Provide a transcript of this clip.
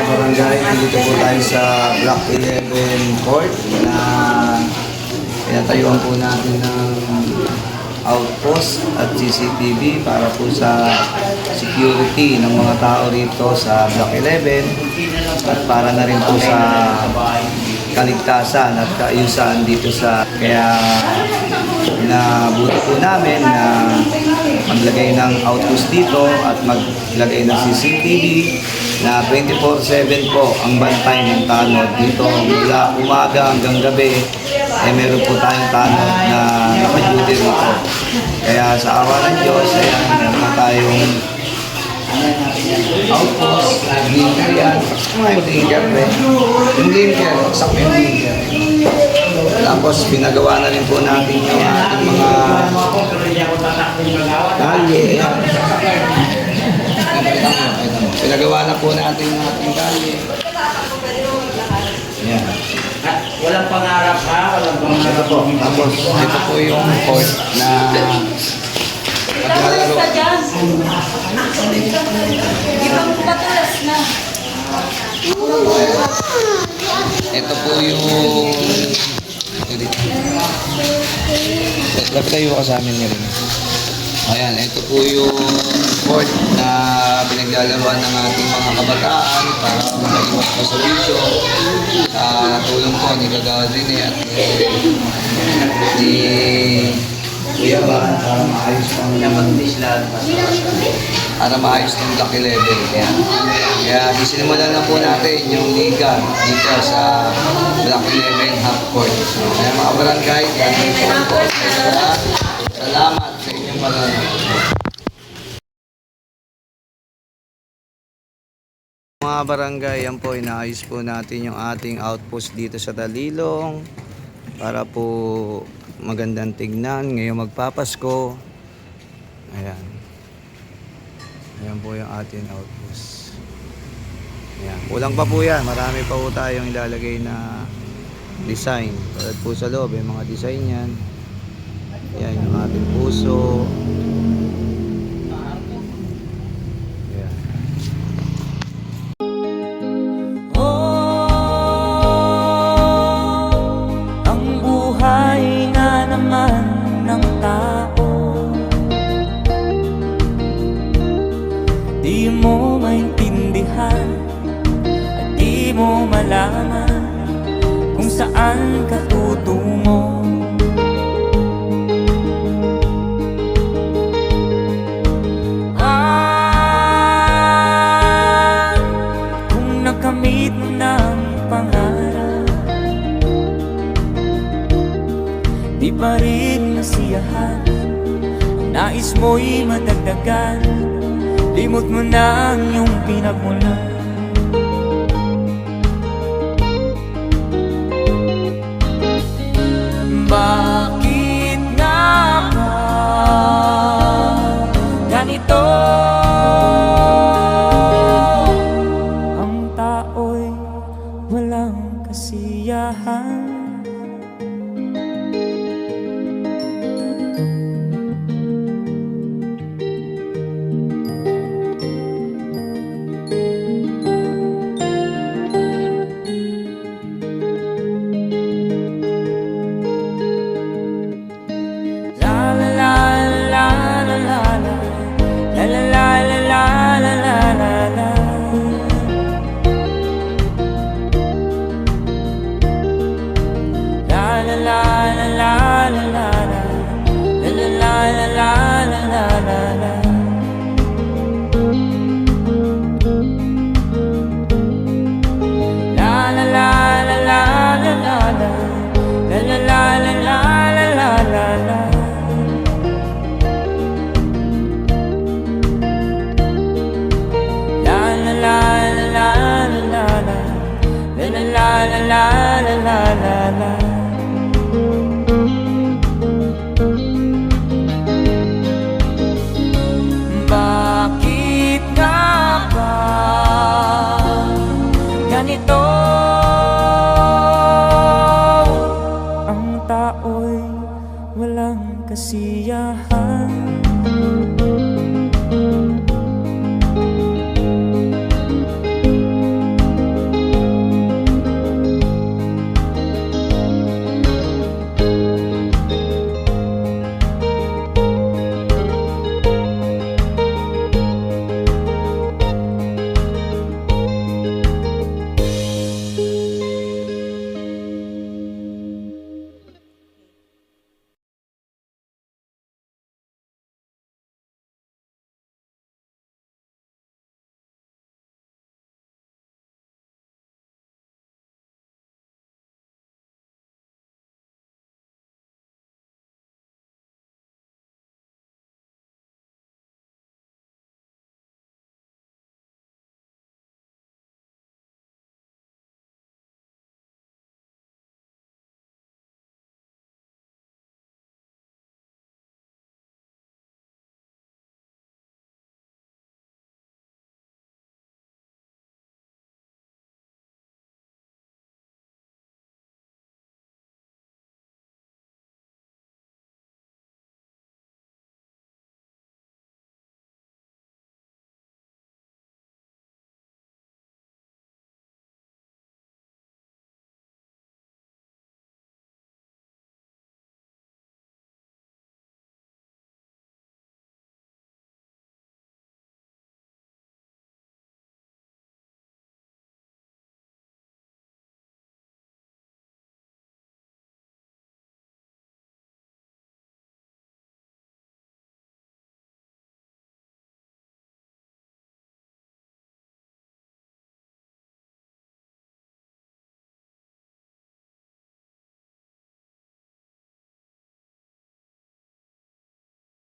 barangay, nandito po tayo sa Block 11 Court na pinatayuan po natin ng outpost at CCTV para po sa security ng mga tao rito sa Block 11 at para na rin po sa kaligtasan at kaayusan dito sa kaya nabuti po namin na maglagay ng outpost dito at maglagay ng CCTV na 24/7 po ang bantay ng tanod dito mula umaga hanggang gabi meron po tayong tanod na nakaduty rito. Kaya sa awa ng Diyos, ayan, meron po tayong outpost, linker yan. Yung linker, yung linker, sakto yung linker. Tapos pinagawa na rin po natin yung ating mga kalye. Pinagawa na po natin yung ating kalye. Ayan. Walang pangarap ha? Walang pangarap po. Tapos ito po yung court na maglalaro. Ibang patulas na. Ito po yung lapit tayo ka sa amin niya rin. Ayan, ito po yung court na pinaglalaroan ng ating mga kabataan para makaiwas po sa bisyo. Tulong po ni Gagawa at ni Kuya Ban para maayos pang para maayos ng Block 11. Kaya sisimulan na po natin yung liga dito sa Block 11 half court. Kaya mga barangay, salamat sa inyong panonood. Mga barangay, yan po, inaayos po natin yung ating outpost dito sa Dalilong para po magandang tignan ngayong magpapasko. Ayan. Ayan po yung ating outpost. Ayan. Kulang pa po yan. Marami pa po tayong ilalagay na design. Tulad po sa loob, yung mga design yan. Ayan yung ating puso. Ayan. Ang buhay nga naman ng tao, di mo maintindihan at di mo malaman kung saan ka tutungo. Kung nakamit mo ng pangarap, di pa rin nasiyahan, ang nais mo'y madagdagan. Limot mo na ang iyong pinagmulan.